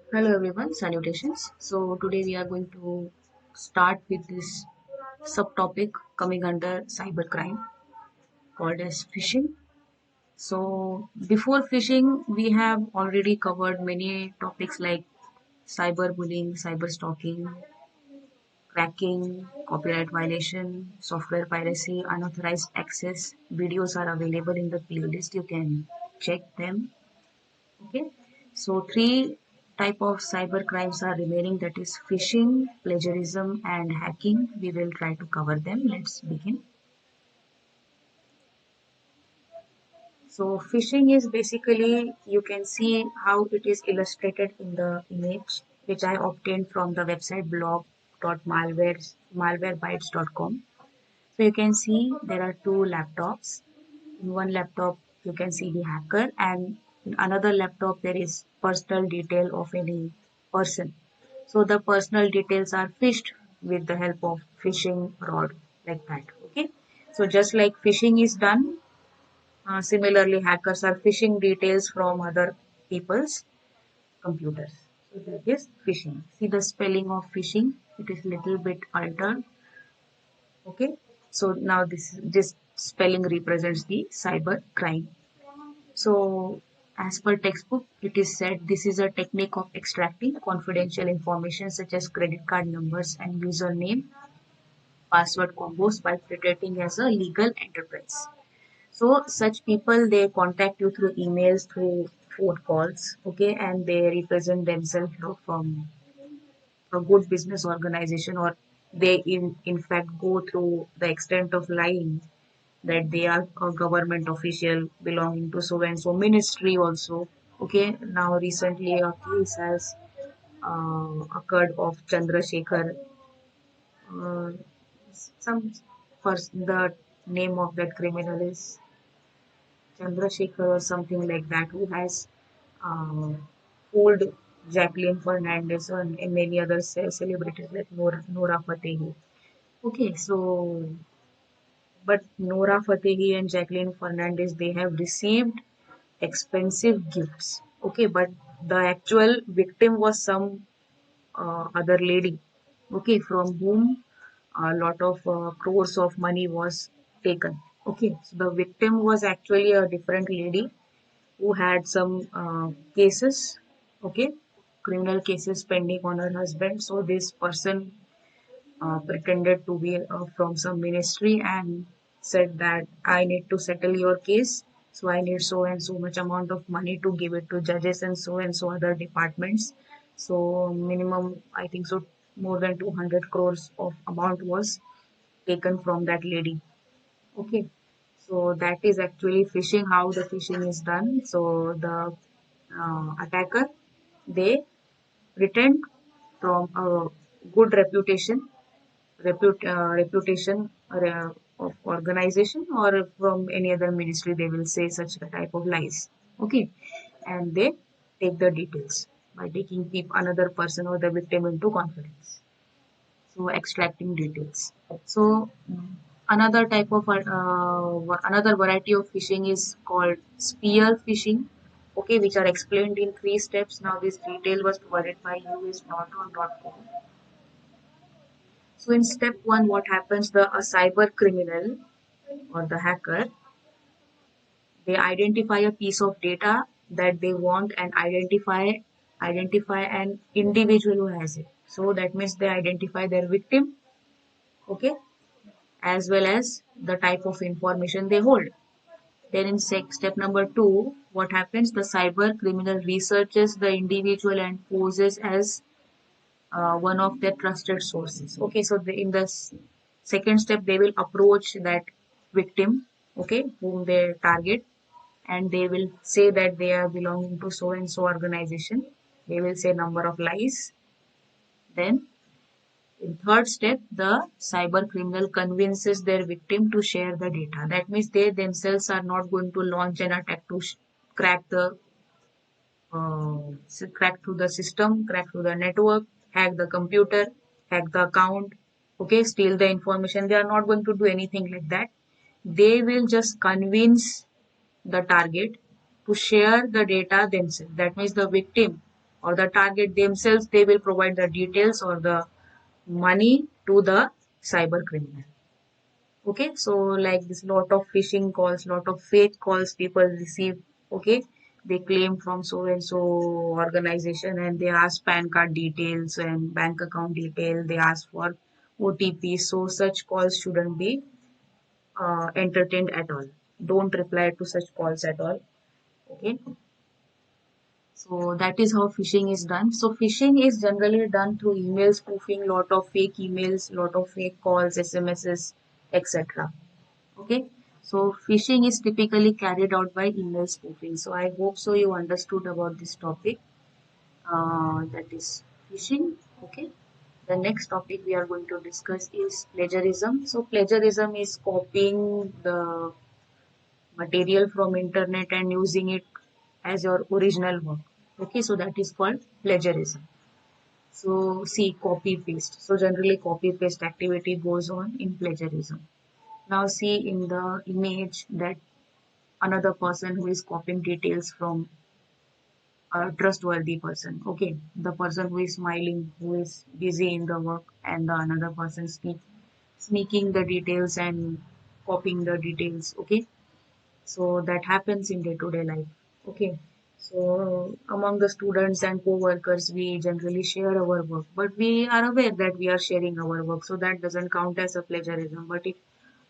Hello everyone, salutations. So today we are going to start with this subtopic coming under cybercrime called as phishing. So before phishing, we have already covered many topics like cyberbullying, cyber stalking, cracking, copyright violation, software piracy, unauthorized access. Videos are available in the playlist. You can check them. Okay, so three type of cyber crimes are remaining, that is phishing, plagiarism and hacking. We will try to cover them. Let's begin. So phishing is basically, you can see how it is illustrated in the image which I obtained from the website blog.malwarebytes.com. So you can see there are two laptops. In one laptop you can see the hacker, and in another laptop there is personal detail of any person. So the personal details are phished with the help of phishing rod, like that. Okay, so just like phishing is done, similarly hackers are phishing details from other people's computers. So that is phishing. See the spelling of phishing, it is little bit altered. Okay, so now this spelling represents the cyber crime. So as per textbook, it is said this is a technique of extracting confidential information such as credit card numbers and username password combos by pretending as a legal enterprise. So such people, they contact you through emails, through phone calls, okay, and they represent themselves from a good business organization, or they in fact go through the extent of lying that they are a government official belonging to so and so ministry also. Okay, now recently a case has occurred of Chandrasekhar. Uh, some person, the name of that criminal is Chandrasekhar or something like that, who has uh, fooled Jacqueline Fernandez and many other celebrities like Nora Fatehi. Okay, so but Nora Fatehi and Jacqueline Fernandez, they have received expensive gifts. Okay, but the actual victim was some other lady. Okay, from whom a lot of crores of money was taken. Okay, so the victim was actually a different lady who had some cases. Okay, criminal cases pending on her husband. So this person pretended to be from some ministry and said that I need to settle your case. So I need so and so much amount of money to give it to judges and so other departments. So minimum, I think so, more than 200 crores of amount was taken from that lady. Okay. So that is actually phishing, how the phishing is done. So the attacker, they pretend from a good reputation of organization or from any other ministry, they will say such a type of lies. Okay, and they take the details by taking keep another person or the victim into confidence, so extracting details. So another type of another variety of phishing is called spear phishing, okay, which are explained in three steps. Now this detail was provided by us.on.com. So in step one, what happens? The a cyber criminal or the hacker, they identify a piece of data that they want and identify an individual who has it. So that means they identify their victim, okay, as well as the type of information they hold. Then in step number two, what happens? The cyber criminal researches the individual and poses as one of their trusted sources. Okay, so in the second step, they will approach that victim, okay, whom they target, and they will say that they are belonging to so and so organization. They will say number of lies. Then in third step, the cyber criminal convinces their victim to share the data. That means they themselves are not going to launch an attack to crack the crack through the system, crack through the network, hack the computer, hack the account, okay, steal the information. They are not going to do anything like that. They will just convince the target to share the data themselves. That means the victim. or the target themselves, they will provide the details or the money to the cyber criminal. Okay, so like this, lot of phishing calls, lot of fake calls people receive. Okay, they claim from so and so organization and they ask PAN card details and bank account detail. They ask for OTP. So such calls shouldn't be entertained at all. Don't reply to such calls at all. Okay, so that is how phishing is done. So phishing is generally done through email spoofing, lot of fake emails, lot of fake calls, SMSs, etc. Okay, so phishing is typically carried out by email spoofing. So I hope so you understood about this topic. That is phishing. Okay, the next topic we are going to discuss is plagiarism. So plagiarism is copying the material from internet and using it as your original work. Okay, so that is called plagiarism. So see, copy paste. So generally copy paste activity goes on in plagiarism. Now see in the image that another person who is copying details from a trustworthy person. Okay, the person who is smiling, who is busy in the work, and the another person sneaking the details and copying the details. Okay, so that happens in day-to-day life. Okay, so among the students and co-workers, we generally share our work, but we are aware that we are sharing our work, so that doesn't count as a plagiarism. But if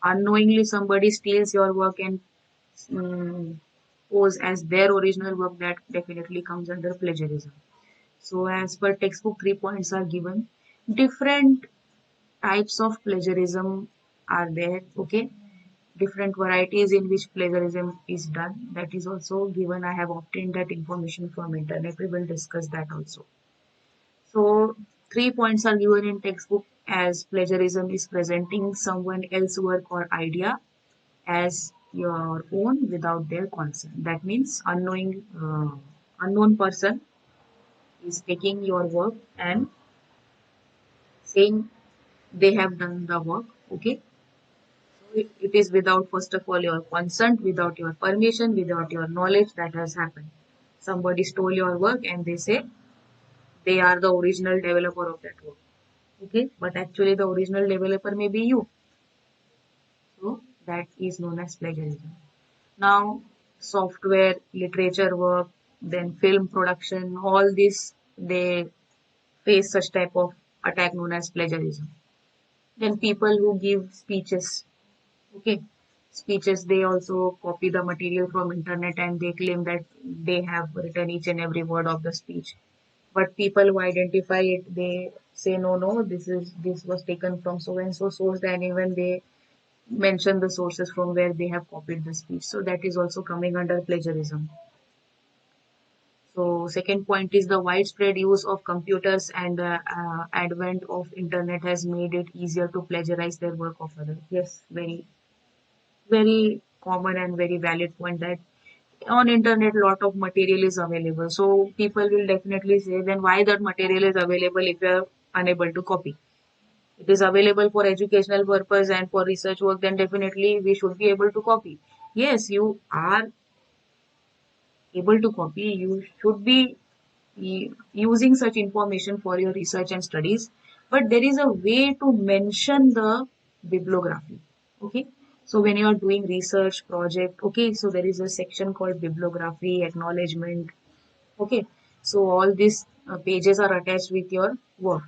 unknowingly somebody steals your work and mm, pose as their original work, that definitely comes under plagiarism. So as per textbook, 3 points are given. Different types of plagiarism are there. Okay, different varieties in which plagiarism is done. That is also given. I have obtained that information from internet. We will discuss that also. So 3 points are given in textbook as plagiarism is presenting someone else's work or idea as your own without their consent. That means unknown person is taking your work and saying they have done the work. Okay, so it is without first of all your consent, without your permission, without your knowledge that has happened. Somebody stole your work and they say they are the original developer of that work. Okay, but actually the original developer may be you. So that is known as plagiarism. Now, software, literature work, then film production, all this they face such type of attack known as plagiarism. Then people who give speeches, okay, speeches they also copy the material from internet and they claim that they have written each and every word of the speech. But people who identify it, they say no, this was taken from so and so source, and even they mention the sources from where they have copied the speech. So that is also coming under plagiarism. So second point is the widespread use of computers and the advent of internet has made it easier to plagiarize their work of others. Yes, very common and very valid point that on internet lot of material is available. So people will definitely say then why that material is available if you are unable to copy. It is available for educational purpose and for research work, then definitely we should be able to copy. Yes, you are able to copy. You should be using such information for your research and studies, but there is a way to mention the bibliography. Okay, so when you are doing research project, okay, so there is a section called bibliography acknowledgement. Okay, so all these pages are attached with your work.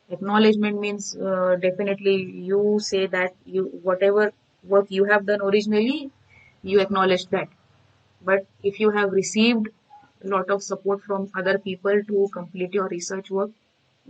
Acknowledgement means definitely you say that you whatever work you have done originally, you acknowledge that. But if you have received a lot of support from other people to complete your research work,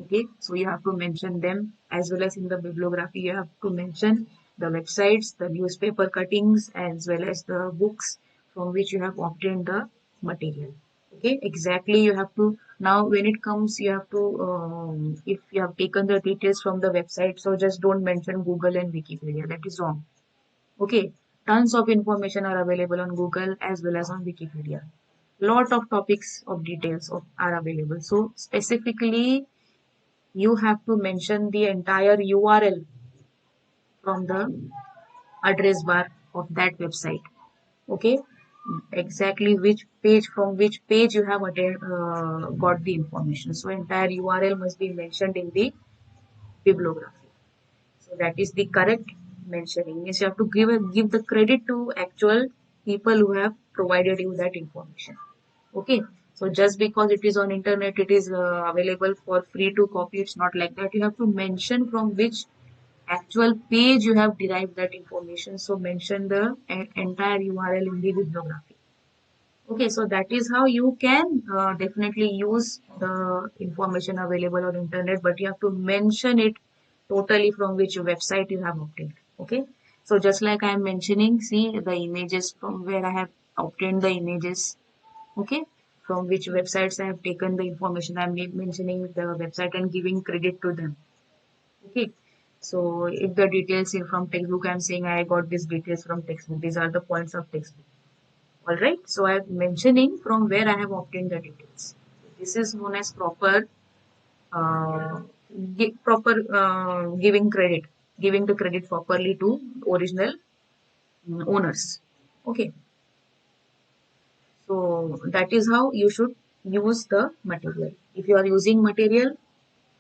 okay, so you have to mention them as well as in the bibliography. You have to mention the websites, the newspaper cuttings, as well as the books from which you have obtained the material. Okay, exactly. You have to now when it comes, you have to if you have taken the details from the website, so just don't mention Google and Wikipedia. That is wrong. Okay, tons of information are available on Google as well as on Wikipedia. Lot of topics of details are available. So specifically, you have to mention the entire URL from the address bar of that website. Okay. exactly which page, from which page you have got the information. So entire URL must be mentioned in the bibliography. So that is the correct mentioning. Means you have to give the credit to actual people who have provided you that information. Okay. So just because it is on internet, it is available for free to copy. It's not like that. You have to mention from which actual page you have derived that information. So mention the entire URL in the bibliography. Okay, so that is how you can definitely use the information available on internet, but you have to mention it totally from which website you have obtained. Okay, so just like I am mentioning, see the images from where I have obtained the images. Okay, from which websites I have taken the information. I am mentioning the website and giving credit to them. Okay, so if the details are from textbook, I am saying I got these details from textbook. These are the points of textbook. All right. So I am mentioning from where I have obtained the details. This is known as uh, proper giving credit, giving the credit properly to original owners. Okay. So that is how you should use the material. If you are using material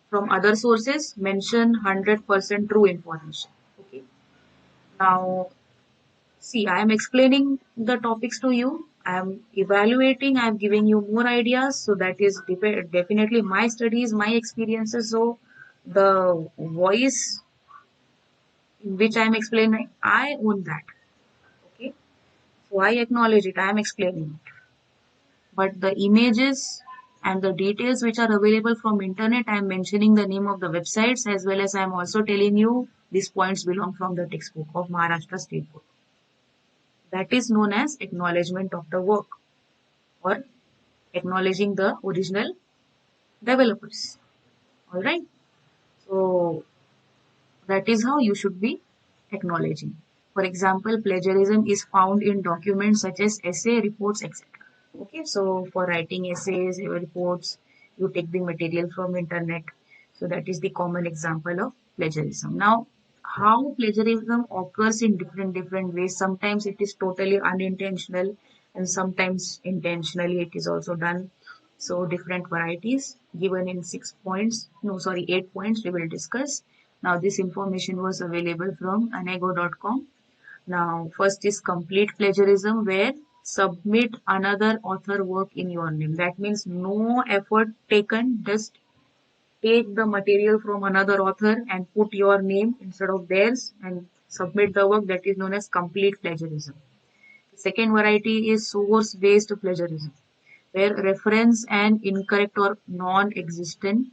from other sources, mention 100% true information. Okay. Now see, I am explaining the topics to you. I am evaluating. I am giving you more ideas. So that is definitely my studies, my experiences. So the voice in which I am explaining, I own that. Okay. So I acknowledge it. I am explaining it. But the images and the details which are available from internet, I am mentioning the name of the websites, as well as I am also telling you these points belong from the textbook of Maharashtra State Board. That is known as acknowledgement of the work, or acknowledging the original developers. All right. So that is how you should be acknowledging. For example, plagiarism is found in documents such as essay, reports, etc. Okay. So for writing essays, reports, you take the material from internet. So that is the common example of plagiarism. Now, how plagiarism occurs in different ways. Sometimes it is totally unintentional, and sometimes intentionally it is also done. So different varieties given in 6 points, no sorry 8 points we will discuss. Now this information was available from anego.com. Now first is complete plagiarism, where submit another author work in your name. That means no effort taken, just take the material from another author and put your name instead of theirs and submit the work. That is known as complete plagiarism. The second variety is source based plagiarism, where reference an incorrect or non-existent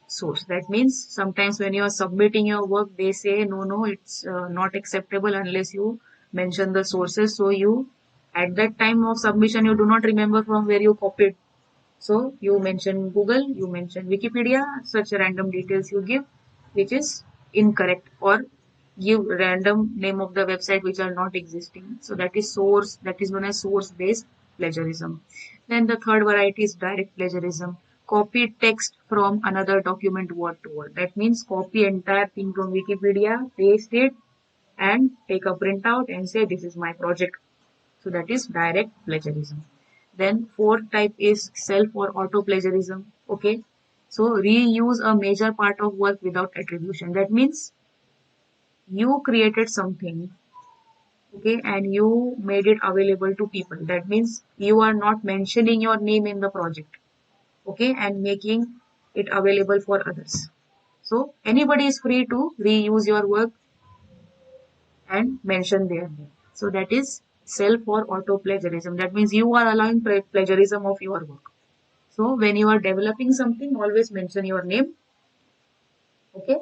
source. That means sometimes when you are submitting your work, they say no, it's not acceptable unless you mention the sources. So you, at that time of submission, you do not remember from where you copied. So you mention Google, you mention Wikipedia, such random details you give, which is incorrect, or give random name of the website which are not existing. So that is source, that is known as source based plagiarism. Then the third variety is direct plagiarism. Copy text from another document word to word. That means copy entire thing from Wikipedia, paste it, and take a printout and say this is my project. So that is direct plagiarism. Then fourth type is self or auto plagiarism. Okay. So reuse a major part of work without attribution. That means you created something, okay, and you made it available to people. That means you are not mentioning your name in the project, okay, and making it available for others. So anybody is free to reuse your work and mention their name. So that is self or auto plagiarism. That means you are allowing plagiarism of your work. So when you are developing something, always mention your name. Okay.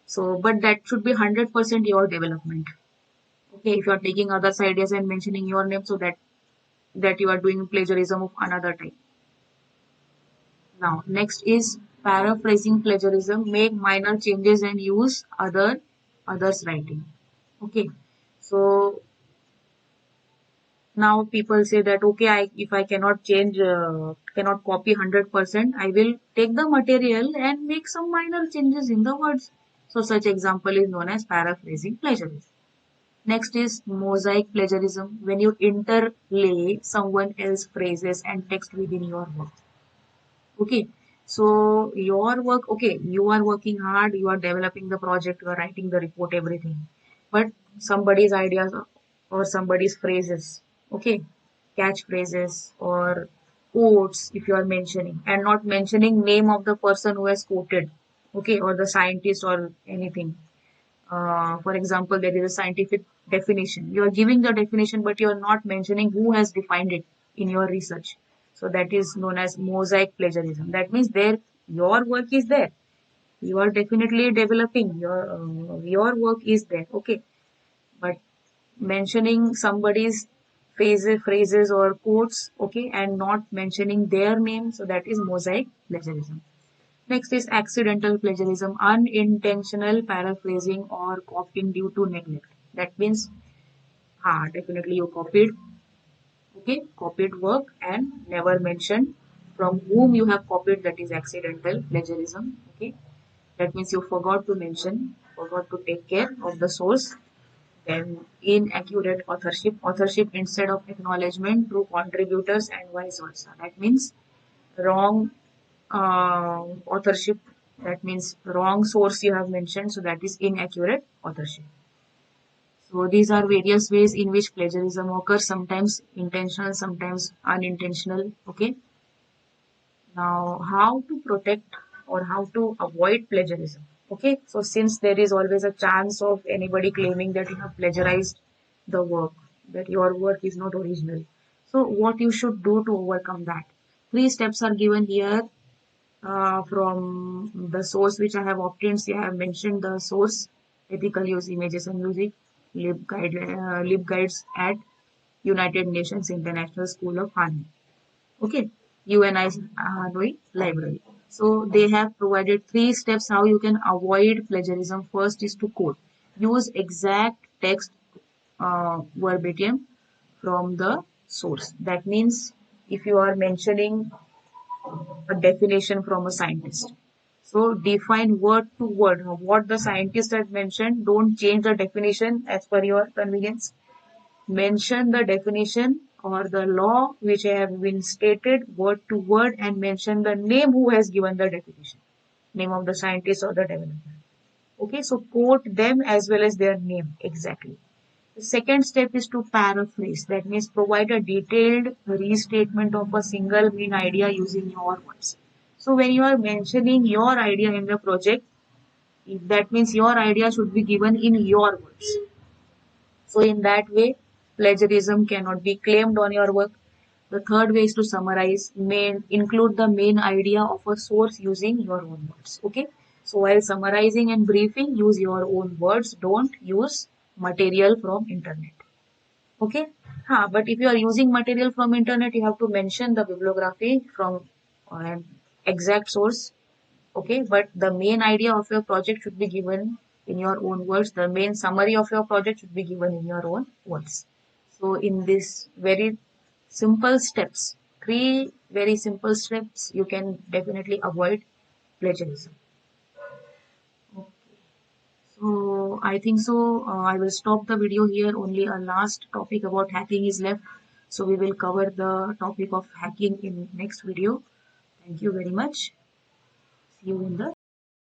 So, but that should be 100% your development. Okay. If you are taking others' ideas and mentioning your name, so that you are doing plagiarism of another type. Now, next is paraphrasing plagiarism. Make minor changes and use others' writing. Okay. So now people say that okay, if I cannot change, cannot copy 100%, I will take the material and make some minor changes in the words. So such example is known as paraphrasing plagiarism. Next is mosaic plagiarism, when you interlay someone else's phrases and text within your work. Okay, so your work, okay, you are working hard, you are developing the project, you are writing the report, everything. But somebody's ideas or somebody's phrases, okay, catchphrases or quotes if you are mentioning and not mentioning name of the person who has quoted, okay, or the scientist or anything. For example, there is a scientific definition. You are giving the definition, but you are not mentioning who has defined it in your research. So that is known as mosaic plagiarism. That means there your work is there. You are definitely developing your work is there. Okay, but mentioning somebody's phrases or quotes, okay, and not mentioning their name. So that is mosaic plagiarism. Next is accidental plagiarism, unintentional paraphrasing or copying due to neglect. That means, definitely you copied, okay, copied work and never mentioned from whom you have copied. That is accidental plagiarism. Okay, that means you forgot to mention, forgot to take care of the source. Then inaccurate authorship, authorship instead of acknowledgement through contributors and vice versa. That means wrong authorship, that means wrong source you have mentioned, so that is inaccurate authorship. So these are various ways in which plagiarism occurs, sometimes intentional, sometimes unintentional. Okay, now how to protect or how to avoid plagiarism. Okay, so since there is always a chance of anybody claiming that you have plagiarized the work, that your work is not original, so what you should do to overcome that, three steps are given here from the source which I have obtained. See, I have mentioned the source, ethical use images and music, LibGuides at United Nations International School of Harmony. Okay, UNI Hanoi Library. So they have provided three steps how you can avoid plagiarism. First is to quote. Use exact text verbatim from the source. That means if you are mentioning a definition from a scientist. So define word to word what the scientist has mentioned. Don't change the definition as per your convenience. Mention the definition or the law which have been stated word to word and mention the name who has given the definition. Name of the scientist or the developer. Okay, so quote them as well as their name exactly. The second step is to paraphrase. That means provide a detailed restatement of a single main idea using your words. So when you are mentioning your idea in the project, that means your idea should be given in your words. So in that way, plagiarism cannot be claimed on your work. The third way is to summarize, include the main idea of a source using your own words. Okay. So while summarizing and briefing, use your own words. Don't use material from internet. Okay. But if you are using material from internet, you have to mention the bibliography from an exact source. Okay, but the main idea of your project should be given in your own words. The main summary of your project should be given in your own words. So in this very simple steps, three very simple steps, you can definitely avoid plagiarism. So I think so. I will stop the video here. Only a last topic about hacking is left. So we will cover the topic of hacking in next video. Thank you very much. See you in the